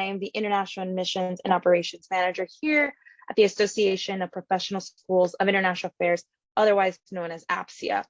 I am the International Admissions and Operations Manager here at the Association of Professional Schools of International Affairs, otherwise known as APSIA.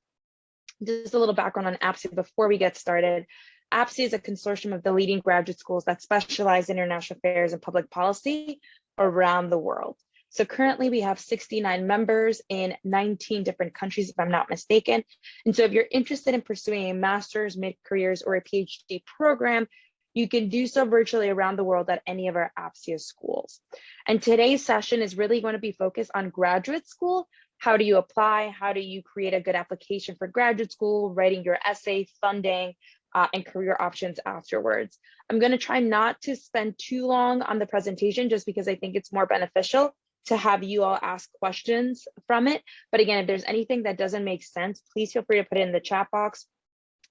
Just a little background on APSIA before we get started. APSIA is a consortium of the leading graduate schools that specialize in international affairs and public policy around the world. So currently we have 69 members in 19 different countries, if I'm not mistaken. And so if you're interested in pursuing a master's, mid-careers, or a PhD program, you can do so virtually around the world at any of our APSIA schools. And today's session is really going to be focused on graduate school. How do you apply? How do you create a good application for graduate school, writing your essay, funding, and career options afterwards. I'm going to try not to spend too long on the presentation just because I think it's more beneficial to have you all ask questions from it. But again, if there's anything that doesn't make sense, please feel free to put it in the chat box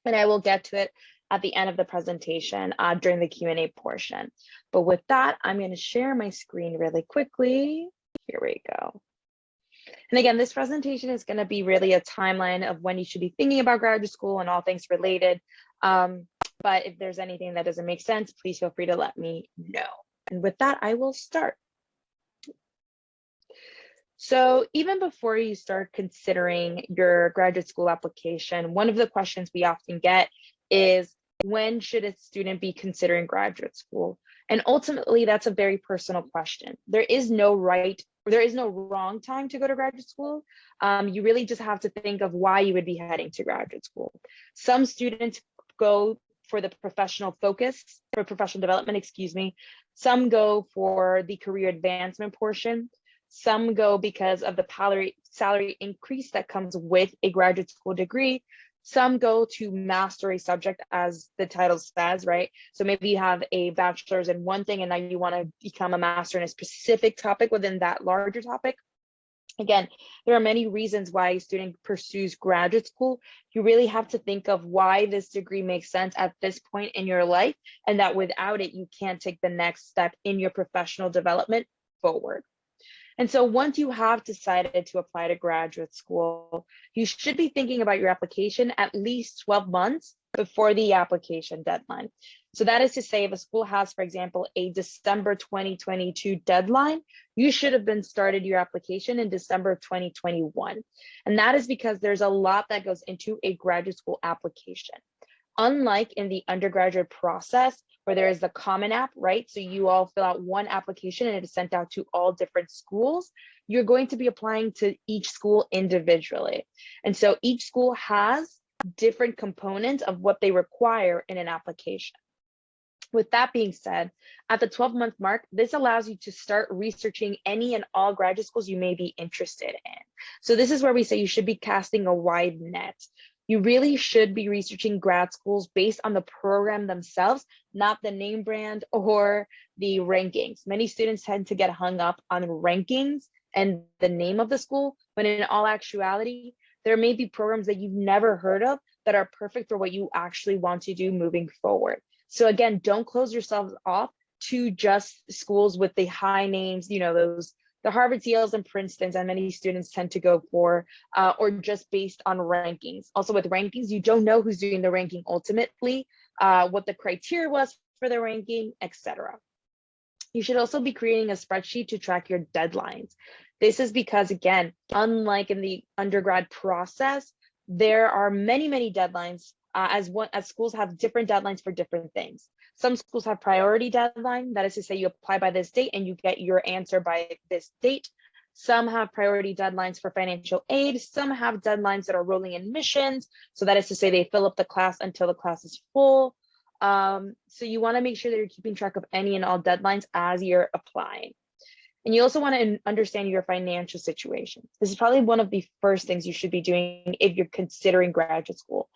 and I will get to it at the end of the presentation during the Q&A portion. But with that, I'm going to share my screen really quickly. Here we go. And again, this presentation is going to be really a timeline of when you should be thinking about graduate school and all things related. But if there's anything that doesn't make sense, please feel free to let me know. And with that, I will start. So even before you start considering your graduate school application, one of the questions we often get is, when should a student be considering graduate school? And ultimately, that's a very personal question. There is no right, or there is no wrong time to go to graduate school. You really just have to think of why you would be heading to graduate school. Some students go for the professional focus, for professional development, excuse me. Some go for the career advancement portion. Some go because of the salary increase that comes with a graduate school degree. Some go to master a subject, as the title says, right? So maybe you have a bachelor's in one thing and now you want to become a master in a specific topic within that larger topic. Again, there are many reasons why a student pursues graduate school. You really have to think of why this degree makes sense at this point in your life, and that without it, you can't take the next step in your professional development forward. And so once you have decided to apply to graduate school, you should be thinking about your application at least 12 months before the application deadline. So that is to say, if a school has, for example, a December 2022 deadline, you should have been started your application in December of 2021. And that is because there's a lot that goes into a graduate school application. Unlike in the undergraduate process, where there is the Common App, right? So you all fill out one application and it is sent out to all different schools. You're going to be applying to each school individually. And so each school has different components of what they require in an application. With that being said, at the 12-month mark, this allows you to start researching any and all graduate schools you may be interested in. So this is where we say you should be casting a wide net. You really should be researching grad schools based on the program themselves, not the name brand or the rankings. Many students tend to get hung up on rankings and the name of the school, but in all actuality, there may be programs that you've never heard of that are perfect for what you actually want to do moving forward. So again, don't close yourselves off to just schools with the high names, you know, the Harvards, Yales, and Princetons, and many students tend to go for, or just based on rankings. Also with rankings, you don't know who's doing the ranking ultimately, what the criteria was for the ranking, etc. You should also be creating a spreadsheet to track your deadlines. This is because, again, unlike in the undergrad process, there are many deadlines, as schools have different deadlines for different things. Some schools have priority deadline, that is to say you apply by this date and you get your answer by this date. Some have priority deadlines for financial aid. Some have deadlines that are rolling admissions. So that is to say they fill up the class until the class is full. So you want to make sure that you're keeping track of any and all deadlines as you're applying. And you also want to understand your financial situation. This is probably one of the first things you should be doing if you're considering graduate school.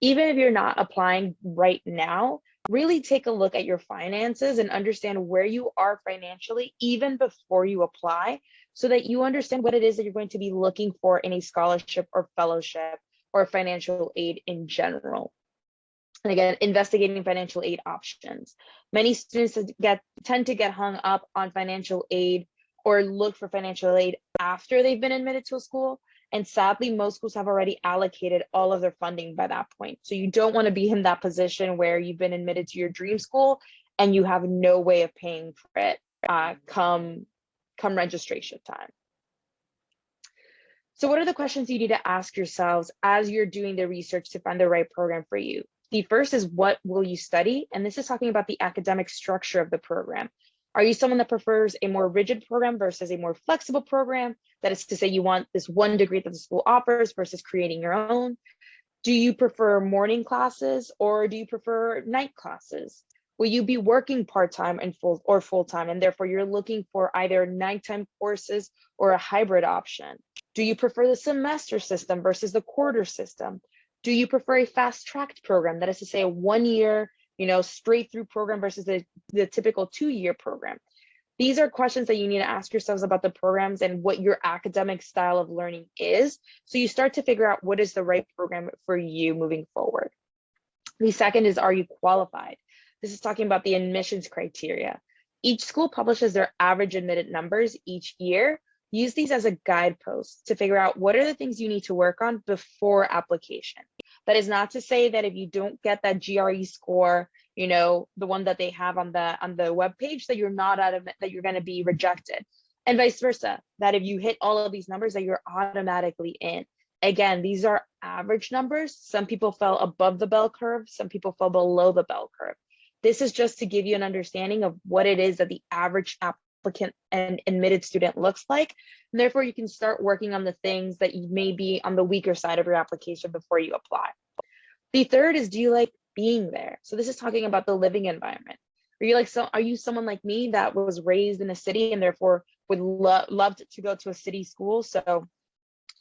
Even if you're not applying right now, really take a look at your finances and understand where you are financially even before you apply, so that you understand what it is that you're going to be looking for in a scholarship or fellowship or financial aid in general. And again, investigating financial aid options. Many students tend to get hung up on financial aid or look for financial aid after they've been admitted to a school. And sadly, most schools have already allocated all of their funding by that point. So you don't want to be in that position where you've been admitted to your dream school and you have no way of paying for it come registration time. So what are the questions you need to ask yourselves as you're doing the research to find the right program for you? The first is, what will you study? And this is talking about the academic structure of the program. Are you someone that prefers a more rigid program versus a more flexible program? That is to say, you want this one degree that the school offers versus creating your own. Do you prefer morning classes or do you prefer night classes? Will you be working part-time and full-time, and therefore you're looking for either nighttime courses or a hybrid option? Do you prefer the semester system versus the quarter system? Do you prefer a fast-tracked program, that is to say a 1 year, straight through program versus the typical 2-year program? These are questions that you need to ask yourselves about the programs and what your academic style of learning is, so you start to figure out what is the right program for you moving forward. The second is, are you qualified? This is talking about the admissions criteria. Each school publishes their average admitted numbers each year. Use these as a guidepost to figure out what are the things you need to work on before application. That is not to say that if you don't get that GRE score, the one that they have on the web page, that you're not that you're going to be rejected, and vice versa, that if you hit all of these numbers that you're automatically in. Again, these are average numbers. Some people fell above the bell curve, some people fell below the bell curve. This is just to give you an understanding of what it is that the average applicant and admitted student looks like. And therefore, you can start working on the things that you may be on the weaker side of your application before you apply. The third is, do you like being there? So this is talking about the living environment. Are you someone like me that was raised in a city and therefore would love to go to a city school? So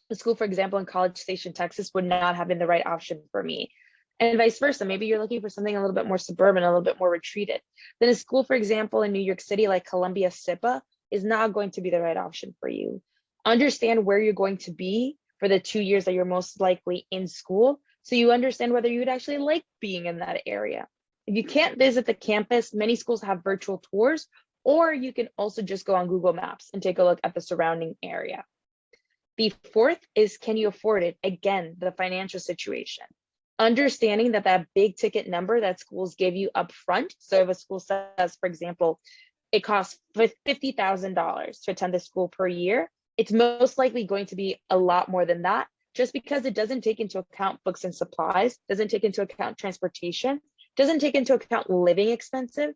a school, for example, in College Station, Texas, would not have been the right option for me. And vice versa. Maybe you're looking for something a little bit more suburban, a little bit more retreated. Then a school, for example, in New York City, like Columbia SIPA, is not going to be the right option for you. Understand where you're going to be for the 2 years that you're most likely in school, so you understand whether you would actually like being in that area. If you can't visit the campus, many schools have virtual tours, or you can also just go on Google Maps and take a look at the surrounding area. The fourth is, can you afford it? Again, the financial situation. Understanding that big ticket number that schools give you up front. So if a school says, for example, it costs $50,000 to attend the school per year, it's most likely going to be a lot more than that, just because it doesn't take into account books and supplies, doesn't take into account transportation, doesn't take into account living expenses.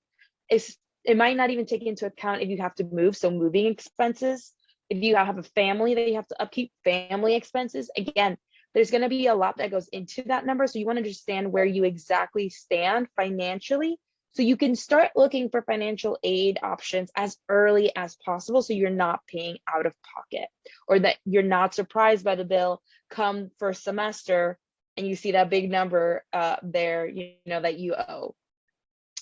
It might not even take into account if you have to move, so moving expenses. If you have a family that you have to upkeep, family expenses. Again, there's going to be a lot that goes into that number. So you want to understand where you exactly stand financially, so you can start looking for financial aid options as early as possible, so you're not paying out of pocket, or that you're not surprised by the bill come first semester and you see that big number there, that you owe.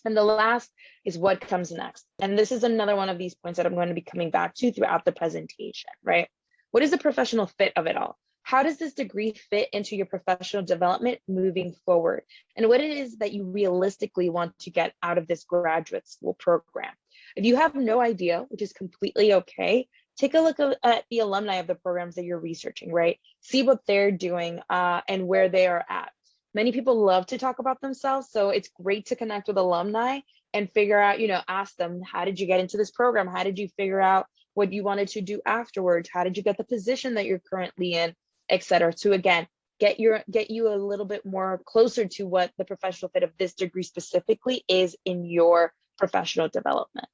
And the last is, what comes next? And this is another one of these points that I'm going to be coming back to throughout the presentation, right? What is the professional fit of it all? How does this degree fit into your professional development moving forward? And what it is that you realistically want to get out of this graduate school program? If you have no idea, which is completely okay, take a look at the alumni of the programs that you're researching, right? See what they're doing and where they are at. Many people love to talk about themselves, so it's great to connect with alumni and figure out, ask them, how did you get into this program? How did you figure out what you wanted to do afterwards? How did you get the position that you're currently in, et cetera? To, again, get you a little bit more closer to what the professional fit of this degree specifically is in your professional development.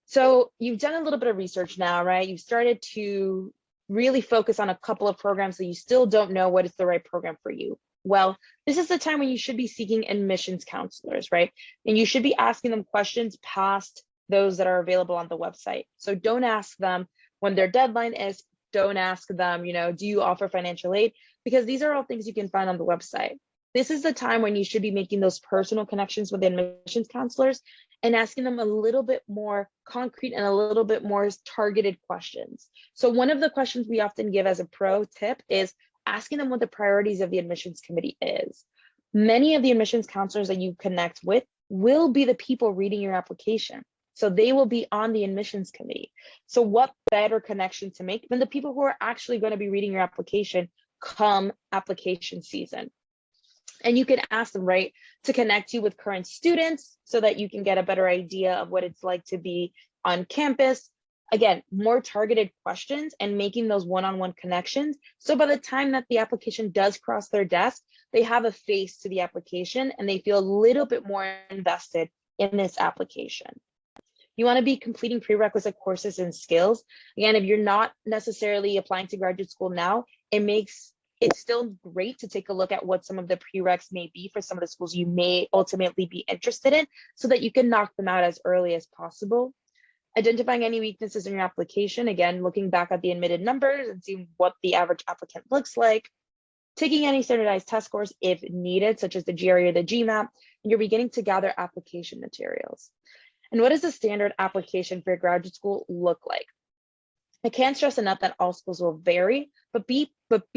So you've done a little bit of research now, right? You've started to really focus on a couple of programs that you still don't know what is the right program for you. Well, this is the time when you should be seeking admissions counselors, right? And you should be asking them questions past those that are available on the website. So don't ask them when their deadline is. Don't ask them, do you offer financial aid? Because these are all things you can find on the website. This is the time when you should be making those personal connections with admissions counselors and asking them a little bit more concrete and a little bit more targeted questions. So one of the questions we often give as a pro tip is asking them what the priorities of the admissions committee is. Many of the admissions counselors that you connect with will be the people reading your application. So they will be on the admissions committee. So what better connection to make than the people who are actually going to be reading your application come application season? And you can ask them, right, to connect you with current students so that you can get a better idea of what it's like to be on campus. Again, more targeted questions and making those one-on-one connections. So by the time that the application does cross their desk, they have a face to the application and they feel a little bit more invested in this application. You want to be completing prerequisite courses and skills. Again, if you're not necessarily applying to graduate school now, it's still great to take a look at what some of the prereqs may be for some of the schools you may ultimately be interested in so that you can knock them out as early as possible. Identifying any weaknesses in your application, again, looking back at the admitted numbers and seeing what the average applicant looks like. Taking any standardized test scores if needed, such as the GRE or the GMAT, and you're beginning to gather application materials. And what does the standard application for graduate school look like? I can't stress enough that all schools will vary, but be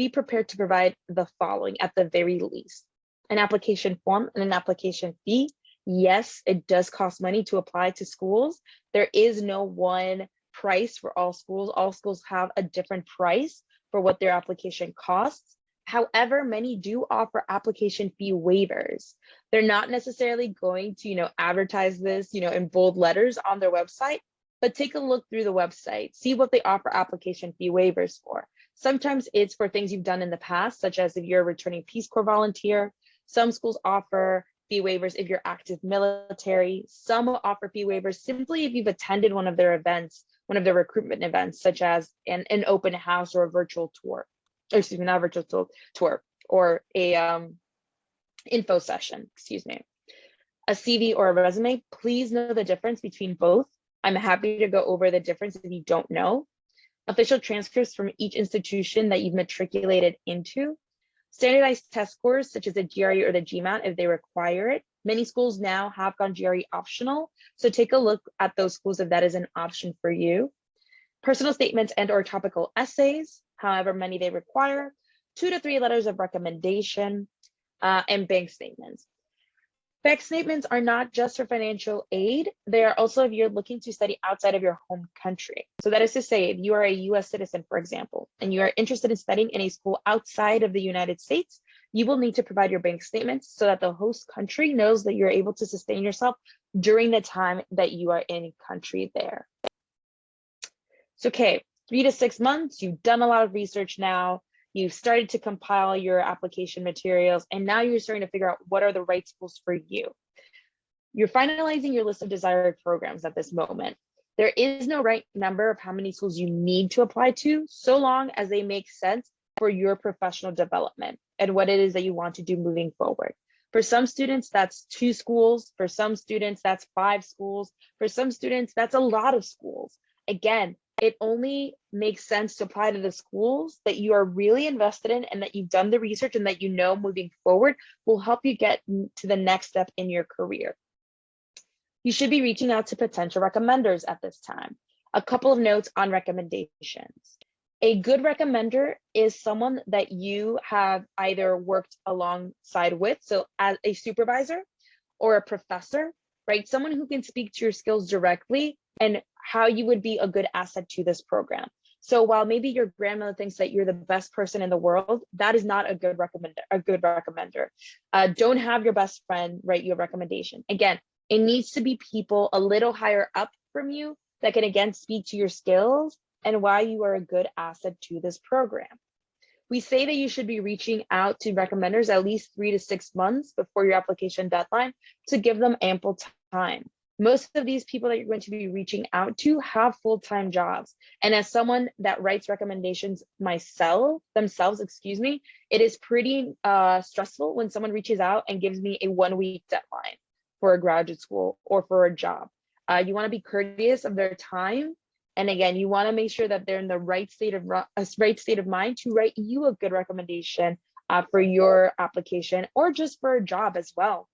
prepared to provide the following at the very least: an application form and an application fee. Yes, it does cost money to apply to schools. There is no one price for all schools. All schools have a different price for what their application costs. However, many do offer application fee waivers. They're not necessarily going to, advertise this, in bold letters on their website, but take a look through the website, see what they offer application fee waivers for. Sometimes it's for things you've done in the past, such as if you're a returning Peace Corps volunteer. Some schools offer fee waivers if you're active military. Some will offer fee waivers simply if you've attended one of their events, one of their recruitment events, such as an open house or a virtual tour. Or excuse me, not a virtual tour, or a info session, excuse me. A CV or a resume, please know the difference between both. I'm happy to go over the difference if you don't know. Official transcripts from each institution that you've matriculated into. Standardized test scores, such as the GRE or the GMAT, if they require it. Many schools now have gone GRE optional, so take a look at those schools if that is an option for you. Personal statements and or topical essays, however many they require. 2 to 3 letters of recommendation, and bank statements. Bank statements are not just for financial aid. They are also if you're looking to study outside of your home country. So that is to say, if you are a US citizen, for example, and you are interested in studying in a school outside of the United States, you will need to provide your bank statements so that the host country knows that you're able to sustain yourself during the time that you are in country there. So, okay, 3 to 6 months, you've done a lot of research now. You've started to compile your application materials, and now you're starting to figure out what are the right schools for you. You're finalizing your list of desired programs at this moment. There is no right number of how many schools you need to apply to, so long as they make sense for your professional development and what it is that you want to do moving forward. For some students, that's 2 schools. For some students, that's 5 schools. For some students, that's a lot of schools. Again, it only makes sense to apply to the schools that you are really invested in and that you've done the research and that moving forward will help you get to the next step in your career. You should be reaching out to potential recommenders at this time. A couple of notes on recommendations. A good recommender is someone that you have either worked alongside with, so as a supervisor or a professor, right? Someone who can speak to your skills directly and how you would be a good asset to this program. So while maybe your grandmother thinks that you're the best person in the world, that is not a good recommender. Don't have your best friend write you a recommendation. Again, it needs to be people a little higher up from you that can again speak to your skills and why you are a good asset to this program. We say that you should be reaching out to recommenders at least 3 to 6 months before your application deadline to give them ample time. Most of these people that you're going to be reaching out to have full-time jobs. And as someone that writes recommendations themselves, it is pretty stressful when someone reaches out and gives me a 1-week deadline for a graduate school or for a job. You want to be courteous of their time. And again, you want to make sure that they're in the right state of mind to write you a good recommendation for your application or just for a job as well.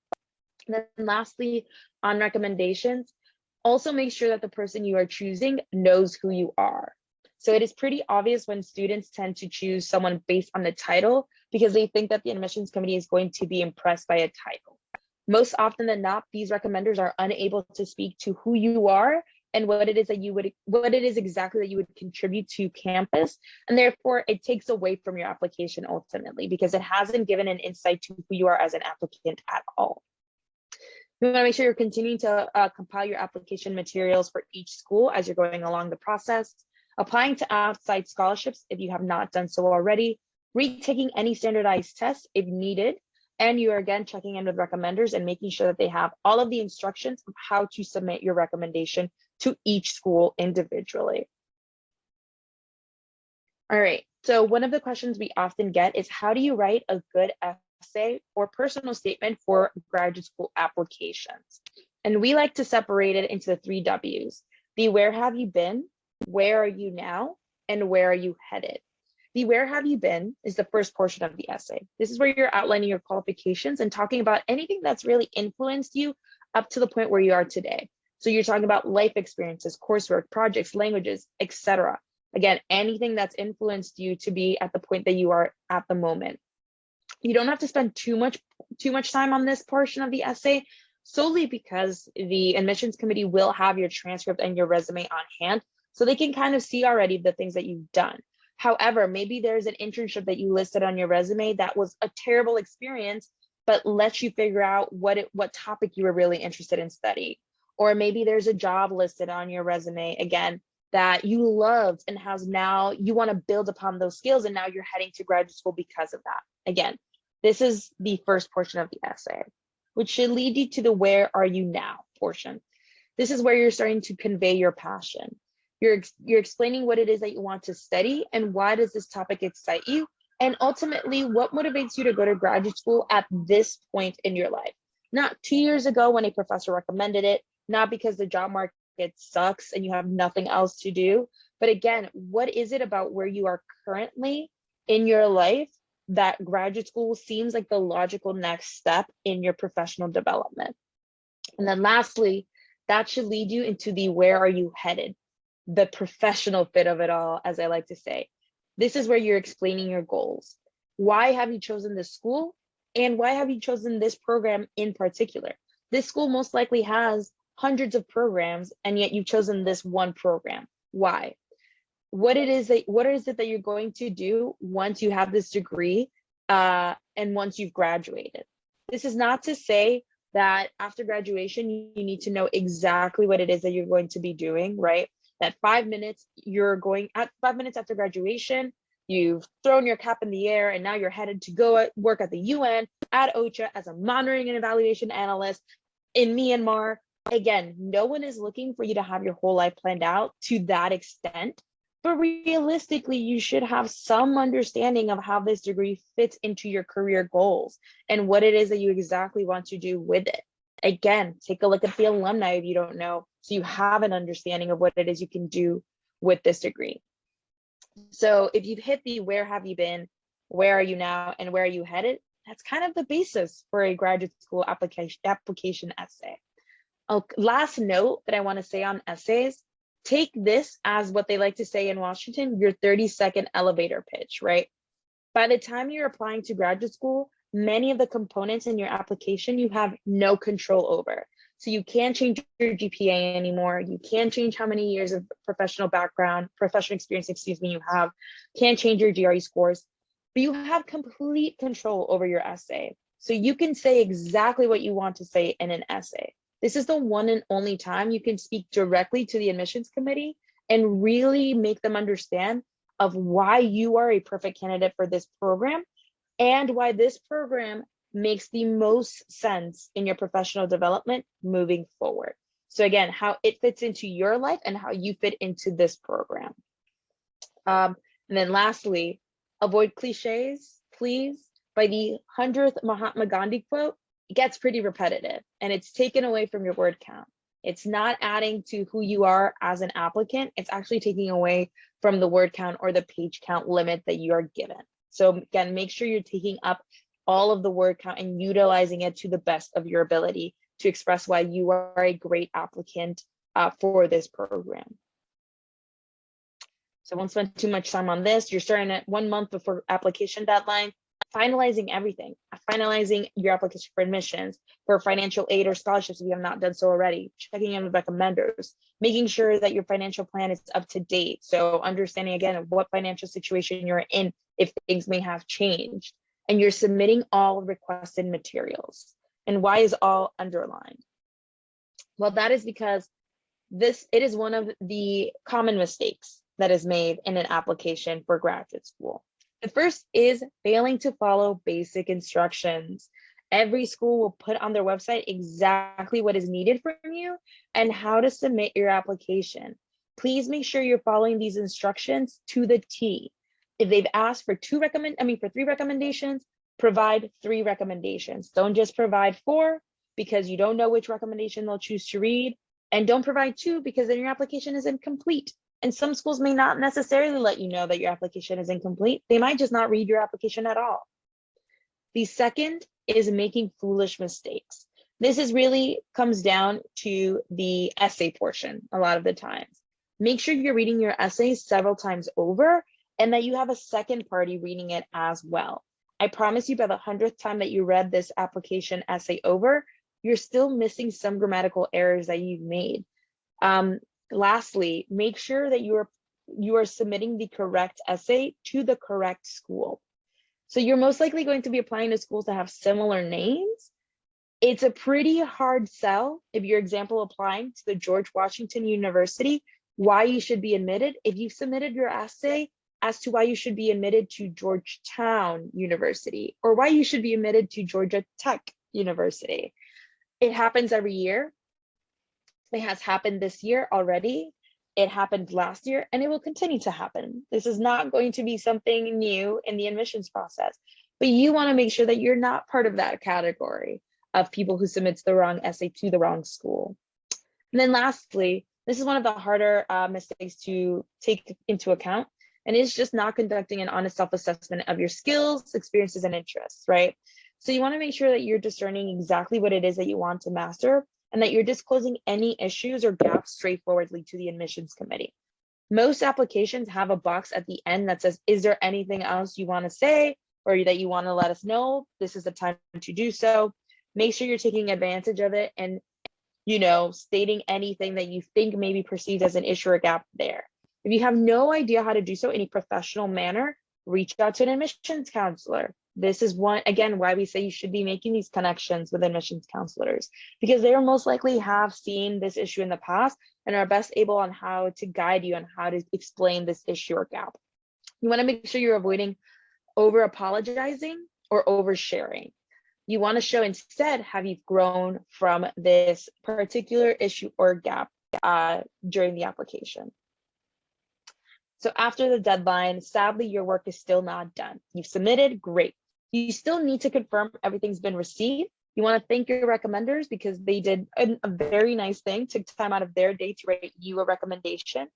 And then lastly, on recommendations, also make sure that the person you are choosing knows who you are. So it is pretty obvious when students tend to choose someone based on the title because they think that the admissions committee is going to be impressed by a title. Most often than not, these recommenders are unable to speak to who you are and what it is exactly that you would contribute to campus. And therefore it takes away from your application ultimately, because it hasn't given an insight to who you are as an applicant at all. You want to make sure you're continuing to compile your application materials for each school as you're going along the process, applying to outside scholarships if you have not done so already, retaking any standardized tests if needed, and you are again checking in with recommenders and making sure that they have all of the instructions of how to submit your recommendation to each school individually. All right, so one of the questions we often get is, how do you write a good essay or personal statement for graduate school applications? And we like to separate it into the 3 W's. The where have you been, where are you now, and where are you headed? The where have you been is the first portion of the essay. This is where you're outlining your qualifications and talking about anything that's really influenced you up to the point where you are today. So you're talking about life experiences, coursework, projects, languages, etc. Again, anything that's influenced you to be at the point that you are at the moment. You don't have to spend too much time on this portion of the essay, solely because the admissions committee will have your transcript and your resume on hand, so they can kind of see already the things that you've done. However, maybe there's an internship that you listed on your resume that was a terrible experience, but lets you figure out what topic you were really interested in studying. Or maybe there's a job listed on your resume, again, that you loved and has now you want to build upon those skills, and now you're heading to graduate school because of that. Again, this is the first portion of the essay, which should lead you to the where are you now portion. This is where you're starting to convey your passion. You're explaining what it is that you want to study and why does this topic excite you, and ultimately what motivates you to go to graduate school at this point in your life. Not 2 years ago when a professor recommended it, not because the job market sucks and you have nothing else to do, but again, what is it about where you are currently in your life that graduate school seems like the logical next step in your professional development? And then lastly, that should lead you into the where are you headed, the professional fit of it all, as I like to say. This is where you're explaining your goals. Why have you chosen this school? And why have you chosen this program in particular? This school most likely has hundreds of programs, and yet you've chosen this one program. Why? What is it that you're going to do once you have this degree and once you've graduated? This is not to say that after graduation, you need to know exactly what it is that you're going to be doing, right? That 5 minutes, at 5 minutes after graduation, you've thrown your cap in the air and now you're headed to go work at the UN, at OCHA as a monitoring and evaluation analyst in Myanmar. Again, no one is looking for you to have your whole life planned out to that extent, but realistically, you should have some understanding of how this degree fits into your career goals and what it is that you exactly want to do with it. Again, take a look at the alumni if you don't know, so you have an understanding of what it is you can do with this degree. So if you've hit the where have you been, where are you now, and where are you headed, that's kind of the basis for a graduate school application essay. Last note that I want to say on essays, take this as what they like to say in Washington, your 30-second elevator pitch, right? By the time you're applying to graduate school, many of the components in your application you have no control over. So you can't change your GPA anymore. You can't change how many years of professional experience, you have. Can't change your GRE scores, but you have complete control over your essay. So you can say exactly what you want to say in an essay. This is the one and only time you can speak directly to the admissions committee and really make them understand of why you are a perfect candidate for this program and why this program makes the most sense in your professional development moving forward. So again, how it fits into your life and how you fit into this program. And then lastly, avoid cliches, please. By the 100th Mahatma Gandhi quote, it gets pretty repetitive and it's taken away from your word count. It's not adding to who you are as an applicant. It's actually taking away from the word count or the page count limit that you are given. So again, make sure you're taking up all of the word count and utilizing it to the best of your ability to express why you are a great applicant for this program. So I won't spend too much time on this. You're starting at 1 month before application deadline. finalizing everything, finalizing your application for admissions, for financial aid or scholarships if you have not done so already, checking in with recommenders, making sure that your financial plan is up to date. So understanding again what financial situation you're in if things may have changed, and you're submitting all requested materials. And why is all underlined? Well, that is because it is one of the common mistakes that is made in an application for graduate school. The first is failing to follow basic instructions. Every school will put on their website exactly what is needed from you and how to submit your application. Please make sure you're following these instructions to the T. If they've asked for three recommendations, provide 3 recommendations. Don't just provide 4 because you don't know which recommendation they'll choose to read. And don't provide 2 because then your application is incomplete. And some schools may not necessarily let you know that your application is incomplete. They might just not read your application at all. The second is making foolish mistakes. This is really comes down to the essay portion a lot of the times. Make sure you're reading your essays several times over and that you have a second party reading it as well. I promise you by the 100th time that you read this application essay over, you're still missing some grammatical errors that you've made. Lastly, make sure that you are submitting the correct essay to the correct school. So you're most likely going to be applying to schools that have similar names. It's a pretty hard sell if you're, example, applying to the George Washington University, why you should be admitted if you've submitted your essay as to why you should be admitted to Georgetown University or why you should be admitted to Georgia Tech University. It happens every year. It has happened this year already. It happened last year, and it will continue to happen. This is not going to be something new in the admissions process, but you want to make sure that you're not part of that category of people who submits the wrong essay to the wrong school. And then lastly, this is one of the harder mistakes to take into account, and it's just not conducting an honest self-assessment of your skills, experiences, and interests, right? So you want to make sure that you're discerning exactly what it is that you want to master and that you're disclosing any issues or gaps straightforwardly to the admissions committee. Most applications have a box at the end that says, is there anything else you want to say or that you want to let us know? This is the time to do so. Make sure you're taking advantage of it and, stating anything that you think may be perceived as an issue or gap there. If you have no idea how to do so in a professional manner, reach out to an admissions counselor. This is why we say you should be making these connections with admissions counselors, because they will most likely have seen this issue in the past and are best able on how to guide you on how to explain this issue or gap. You want to make sure you're avoiding over apologizing or oversharing. You want to show instead, have you grown from this particular issue or gap during the application? So after the deadline, sadly, your work is still not done. You've submitted, great. You still need to confirm everything's been received. You want to thank your recommenders because they did a very nice thing, took time out of their day to write you a recommendation,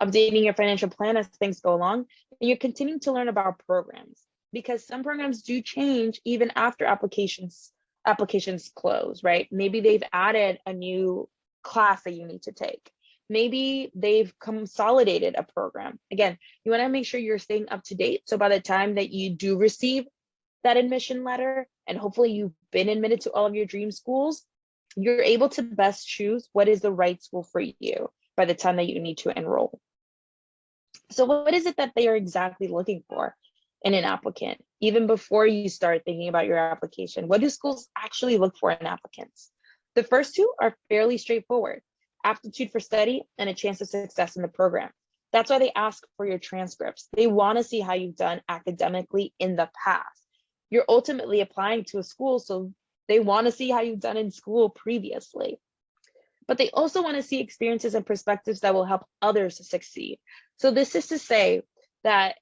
updating your financial plan as things go along, and you're continuing to learn about programs because some programs do change even after applications close, right? Maybe they've added a new class that you need to take. Maybe they've consolidated a program. Again, you want to make sure you're staying up to date. So by the time that you do receive that admission letter, and hopefully you've been admitted to all of your dream schools, you're able to best choose what is the right school for you by the time that you need to enroll. So what is it that they are exactly looking for in an applicant? Even before you start thinking about your application, what do schools actually look for in applicants? The first 2 are fairly straightforward: aptitude for study and a chance of success in the program. That's why they ask for your transcripts. They want to see how you've done academically in the past. You're ultimately applying to a school, so they want to see how you've done in school previously. But they also want to see experiences and perspectives that will help others succeed. So this is to say that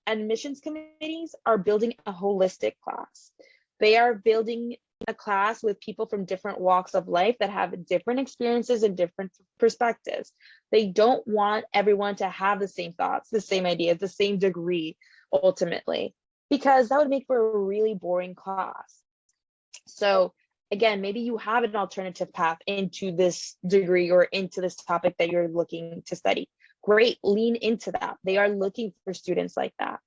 admissions committees are building a holistic class. They are building a class with people from different walks of life that have different experiences and different perspectives. They don't want everyone to have the same thoughts, the same ideas, the same degree ultimately, because that would make for a really boring class. So again, maybe you have an alternative path into this degree or into this topic that you're looking to study. Great, lean into that. They are looking for students like that.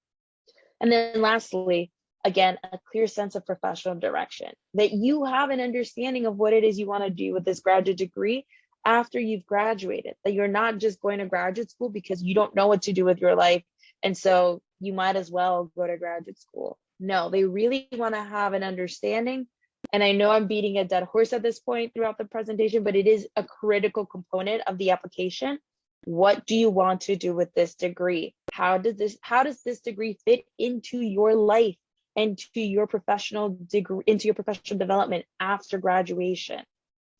And then lastly, Again, a clear sense of professional direction, that you have an understanding of what it is you want to do with this graduate degree after you've graduated, that you're not just going to graduate school because you don't know what to do with your life. And so you might as well go to graduate school. No, they really want to have an understanding. And I know I'm beating a dead horse at this point throughout the presentation, but it is a critical component of the application. What do you want to do with this degree? How does this degree fit into your life and to your professional degree, into your professional development after graduation?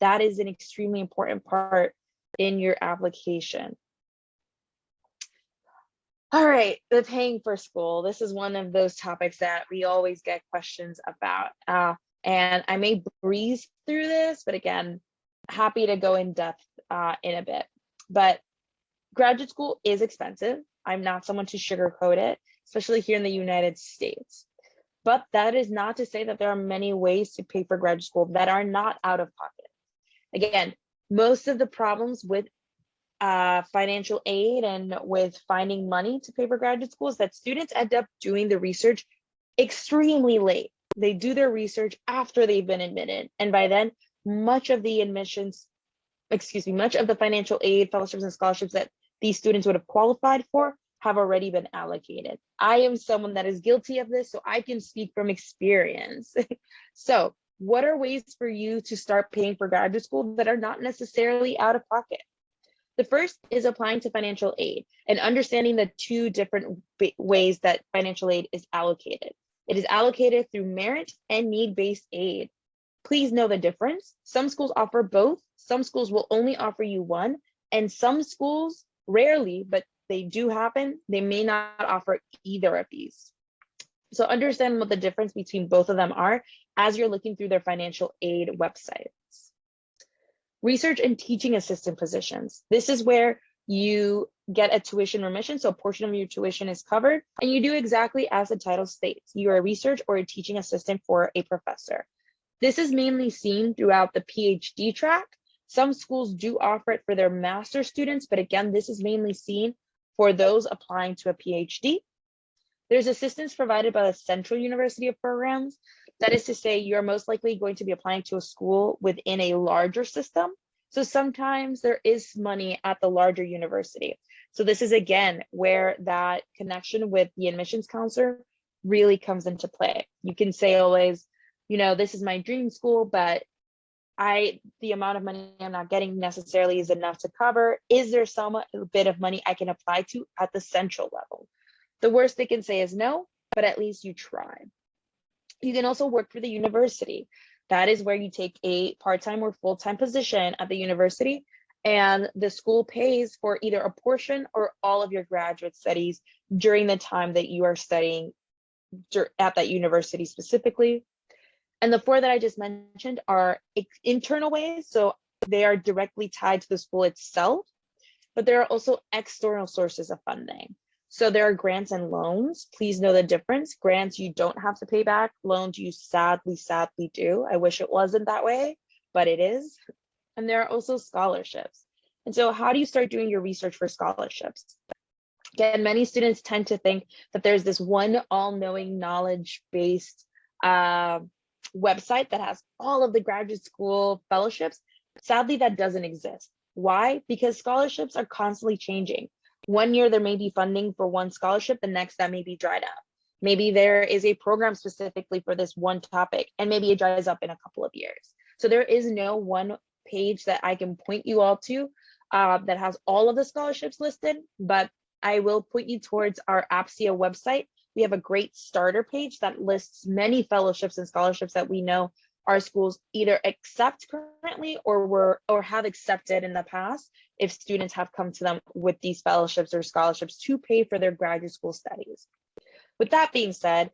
That is an extremely important part in your application. All right, the paying for school. This is one of those topics that we always get questions about. And I may breeze through this, but again, happy to go in depth in a bit. But graduate school is expensive. I'm not someone to sugarcoat it, especially here in the United States. But that is not to say that there are many ways to pay for graduate school that are not out of pocket. Again, most of the problems with financial aid and with finding money to pay for graduate school is that students end up doing the research extremely late. They do their research after they've been admitted. And by then, much of the financial aid, fellowships, and scholarships that these students would have qualified for have already been allocated. I am someone that is guilty of this, so I can speak from experience. So what are ways for you to start paying for graduate school that are not necessarily out of pocket? The first is applying to financial aid and understanding the two different ways that financial aid is allocated. It is allocated through merit and need-based aid. Please know the difference. Some schools offer both. Some schools will only offer you one, and some schools, rarely, but they do happen, they may not offer either of these. So understand what the difference between both of them are as you're looking through their financial aid websites. Research and teaching assistant positions. This is where you get a tuition remission, so a portion of your tuition is covered, and you do exactly as the title states. You are a research or a teaching assistant for a professor. This is mainly seen throughout the PhD track. Some schools do offer it for their master's students, but again, this is mainly seen for those applying to a PhD. There's assistance provided by the Central University of Programs. That is to say, you're most likely going to be applying to a school within a larger system. So sometimes there is money at the larger university. So this is, again, where that connection with the admissions counselor really comes into play. You can say always, you know, this is my dream school, but the amount of money I'm not getting necessarily is enough to cover. Is there some bit of money I can apply to at the central level? The worst they can say is no, but at least you tried. You can also work for the university. That is where you take a part-time or full-time position at the university, and the school pays for either a portion or all of your graduate studies during the time that you are studying at that university specifically. And the four that I just mentioned are internal ways, so they are directly tied to the school itself, but there are also external sources of funding. So there are grants and loans. Please know the difference. Grants you don't have to pay back. Loans you sadly do. I wish it wasn't that way, but it is. And there are also scholarships. And so how do you start doing your research for scholarships? Again, many students tend to think that there's this one all-knowing knowledge-based website that has all of the graduate school fellowships. Sadly, that doesn't exist. Why? Because scholarships are constantly changing. One year there may be funding for one scholarship, the next that may be dried up. Maybe there is a program specifically for this one topic, and maybe it dries up in a couple of years. So there is no one page that I can point you all to that has all of the scholarships listed, but I will point you towards our APSIA website. We have a great starter page that lists many fellowships and scholarships that we know our schools either accept currently or have accepted in the past if students have come to them with these fellowships or scholarships to pay for their graduate school studies. With that being said,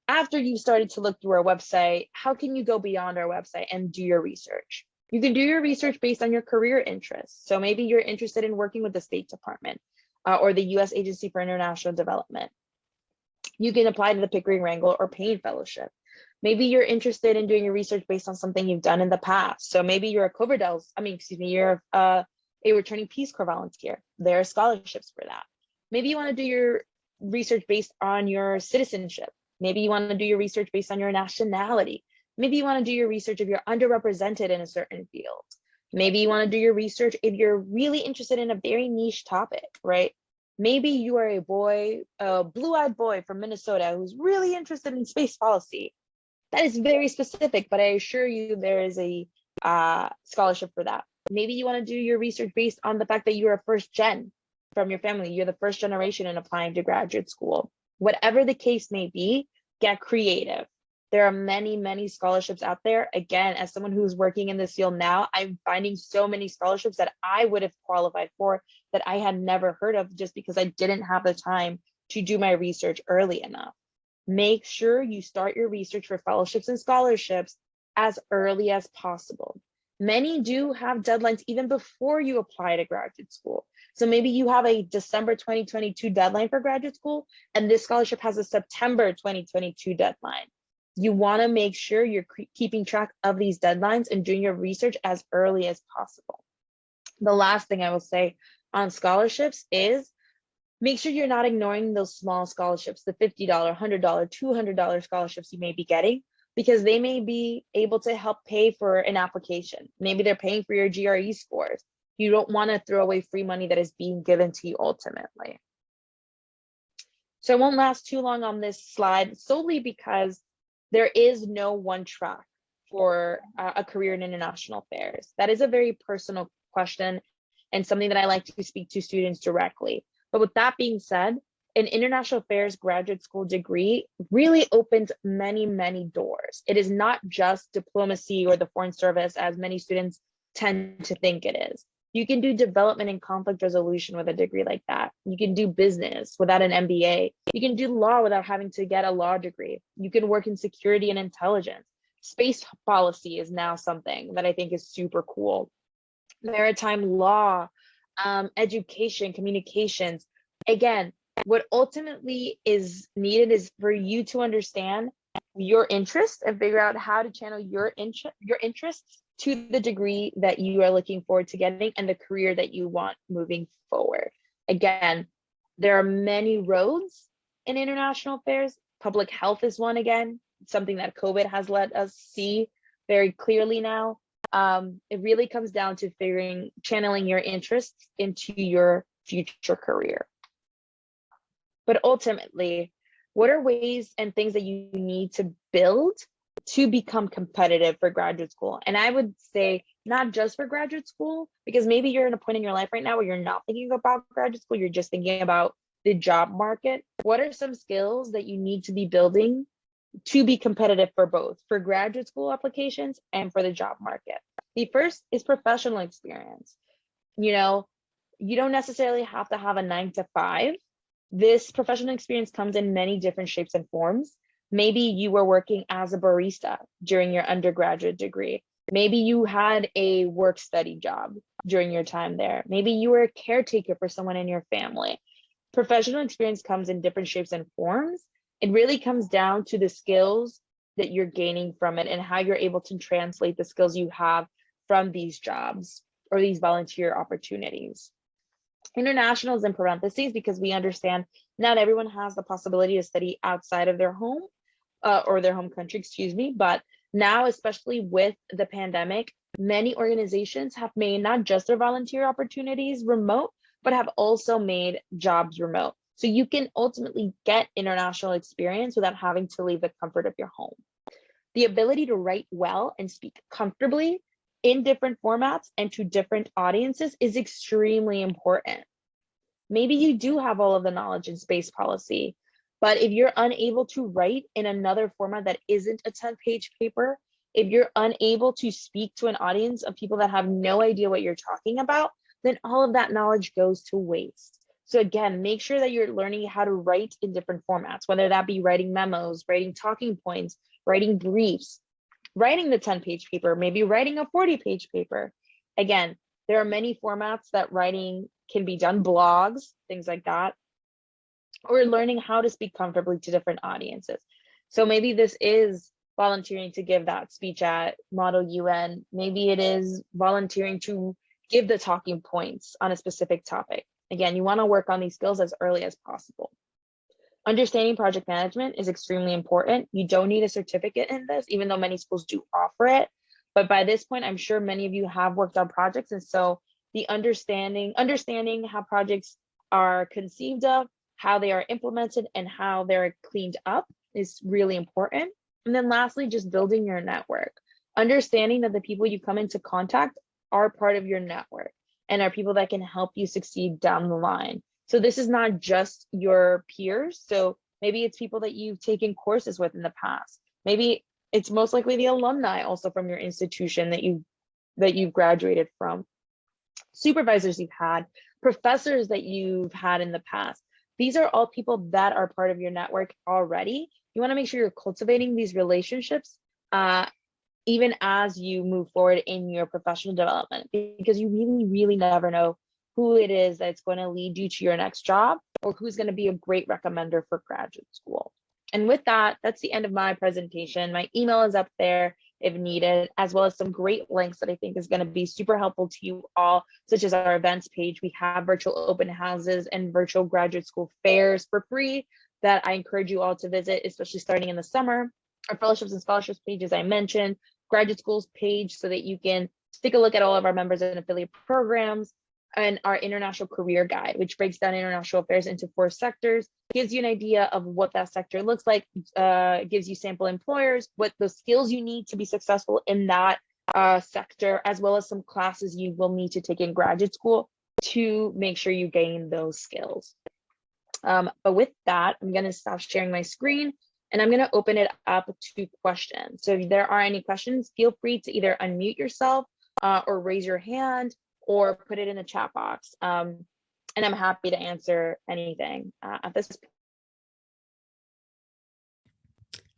after you've started to look through our website, how can you go beyond our website and do your research? You can do your research based on your career interests. So maybe you're interested in working with the State Department or the U.S. Agency for International Development. You can apply to the Pickering Wrangell or Payne Fellowship. Maybe you're interested in doing your research based on something you've done in the past. So maybe you're you're a returning Peace Corps volunteer. There are scholarships for that. Maybe you want to do your research based on your citizenship. Maybe you want to do your research based on your nationality. Maybe you want to do your research if you're underrepresented in a certain field. Maybe you want to do your research if you're really interested in a very niche topic, right? Maybe you are a boy, a blue-eyed boy from Minnesota who's really interested in space policy. That is very specific, but I assure you there is a scholarship for that. Maybe you want to do your research based on the fact that you're a first gen from your family. You're the first generation in applying to graduate school. Whatever the case may be, get creative. There are many, many scholarships out there. Again, as someone who's working in this field now, I'm finding so many scholarships that I would have qualified for that I had never heard of just because I didn't have the time to do my research early enough. Make sure you start your research for fellowships and scholarships as early as possible. Many do have deadlines even before you apply to graduate school. So maybe you have a December 2022 deadline for graduate school, and this scholarship has a September 2022 deadline. You want to make sure you're keeping track of these deadlines and doing your research as early as possible. The last thing I will say on scholarships is make sure you're not ignoring those small scholarships, the $50, $100, $200 scholarships you may be getting, because they may be able to help pay for an application. Maybe they're paying for your GRE scores. You don't want to throw away free money that is being given to you ultimately. So I won't last too long on this slide, solely because there is no one track for a career in international affairs. That is a very personal question and something that I like to speak to students directly. But with that being said, an international affairs graduate school degree really opens many, many doors. It is not just diplomacy or the foreign service, as many students tend to think it is. You can do development and conflict resolution with a degree like that. You can do business without an MBA. You can do law without having to get a law degree. You can work in security and intelligence. Space policy is now something that I think is super cool. Maritime law, education, communications. Again, what ultimately is needed is for you to understand your interests and figure out how to channel your interests to the degree that you are looking forward to getting and the career that you want moving forward. Again, there are many roads in international affairs. Public health is one, again, something that COVID has let us see very clearly now. It really comes down to channeling your interests into your future career. But ultimately, what are ways and things that you need to build to become competitive for graduate school? And I would say not just for graduate school, because maybe you're in a point in your life right now where you're not thinking about graduate school, you're just thinking about the job market. What are some skills that you need to be building to be competitive for both, for graduate school applications and for the job market? The first is professional experience. You know, you don't necessarily have to have a 9-to-5. This professional experience comes in many different shapes and forms. Maybe you were working as a barista during your undergraduate degree. Maybe you had a work study job during your time there. Maybe you were a caretaker for someone in your family. Professional experience comes in different shapes and forms. It really comes down to the skills that you're gaining from it and how you're able to translate the skills you have from these jobs or these volunteer opportunities. International is in parentheses because we understand not everyone has the possibility to study outside of their home or their home country, excuse me. But now, especially with the pandemic, many organizations have made not just their volunteer opportunities remote, but have also made jobs remote. So you can ultimately get international experience without having to leave the comfort of your home. The ability to write well and speak comfortably in different formats and to different audiences is extremely important. Maybe you do have all of the knowledge in space policy, but if you're unable to write in another format that isn't a 10-page paper, if you're unable to speak to an audience of people that have no idea what you're talking about, then all of that knowledge goes to waste. So again, make sure that you're learning how to write in different formats, whether that be writing memos, writing talking points, writing briefs, writing the 10-page paper, maybe writing a 40-page paper. Again, there are many formats that writing can be done, blogs, things like that, or learning how to speak comfortably to different audiences. So maybe this is volunteering to give that speech at Model UN. Maybe it is volunteering to give the talking points on a specific topic. Again, you want to work on these skills as early as possible. Understanding project management is extremely important. You don't need a certificate in this, even though many schools do offer it. But by this point, I'm sure many of you have worked on projects. And so the understanding how projects are conceived of, how they are implemented, and how they're cleaned up is really important. And then lastly, just building your network. Understanding that the people you come into contact are part of your network and are people that can help you succeed down the line. So this is not just your peers. So maybe it's people that you've taken courses with in the past. Maybe it's most likely the alumni also from your institution that you've graduated from, supervisors you've had, professors that you've had in the past. These are all people that are part of your network already. You want to make sure you're cultivating these relationships even as you move forward in your professional development, because you really, really never know who it is that's going to lead you to your next job or who's going to be a great recommender for graduate school. And with that, that's the end of my presentation. My email is up there if needed, as well as some great links that I think is going to be super helpful to you all, such as our events page. We have virtual open houses and virtual graduate school fairs for free that I encourage you all to visit, especially starting in the summer. Our fellowships and scholarships page, as I mentioned, graduate schools page, so that you can take a look at all of our members and affiliate programs, and our international career guide, which breaks down international affairs into 4 sectors, gives you an idea of what that sector looks like, gives you sample employers, what the skills you need to be successful in that sector, as well as some classes you will need to take in graduate school to make sure you gain those skills. But with that, I'm going to stop sharing my screen and I'm going to open it up to questions. So if there are any questions, feel free to either unmute yourself or raise your hand or put it in the chat box. And I'm happy to answer anything at this point.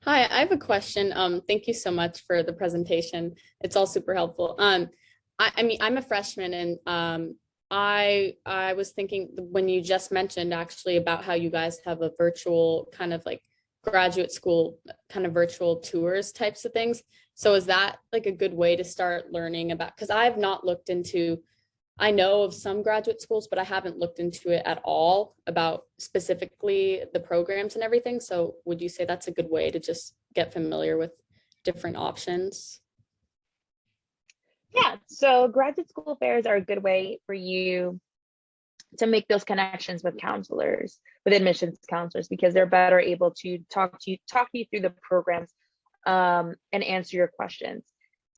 Hi, I have a question. Thank you so much for the presentation. It's all super helpful. I mean, I'm a freshman, and I was thinking when you just mentioned actually about how you guys have a virtual kind of like graduate school kind of virtual tours types of things. So is that like a good way to start learning about, because I've not looked into, I know of some graduate schools, but I haven't looked into it at all about specifically the programs and everything. So would you say that's a good way to just get familiar with different options? Yeah, so graduate school fairs are a good way for you to make those connections with counselors, with admissions counselors, because they're better able to talk you through the programs and answer your questions.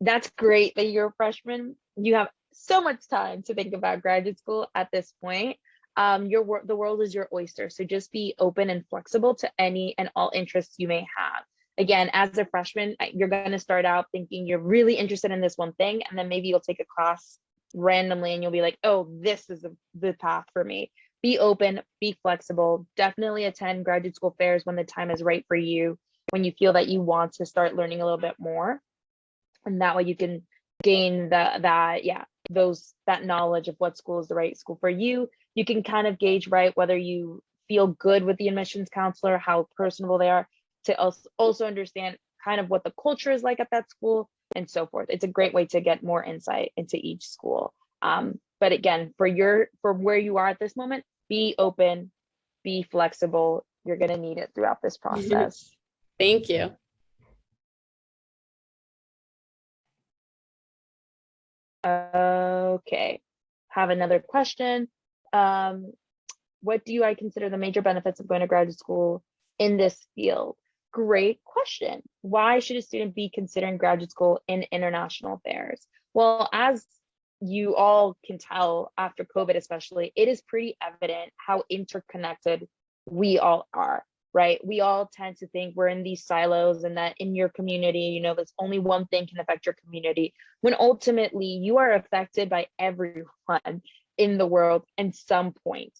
That's great that you're a freshman. You have so much time to think about graduate school at this point. The world is your oyster, so just be open and flexible to any and all interests you may have. Again, as a freshman, you're going to start out thinking you're really interested in this one thing, and then maybe you'll take a class randomly and you'll be like, oh, this is the path for me. Be open, be flexible, definitely attend graduate school fairs when the time is right for you, when you feel that you want to start learning a little bit more. And that way you can gain that knowledge of what school is the right school for you. You can kind of gauge, right, whether you feel good with the admissions counselor, how personable they are, to also understand kind of what the culture is like at that school and so forth. It's a great way to get more insight into each school. But again, for where you are at this moment, be open, be flexible. You're going to need it throughout this process. Thank you. Okay, have another question. What do I consider the major benefits of going to graduate school in this field? Great question. Why should a student be considering graduate school in international affairs? Well, as you all can tell after COVID especially, it is pretty evident how interconnected we all are, right? We all tend to think we're in these silos and that in your community, there's only one thing can affect your community, when ultimately you are affected by everyone in the world at some point,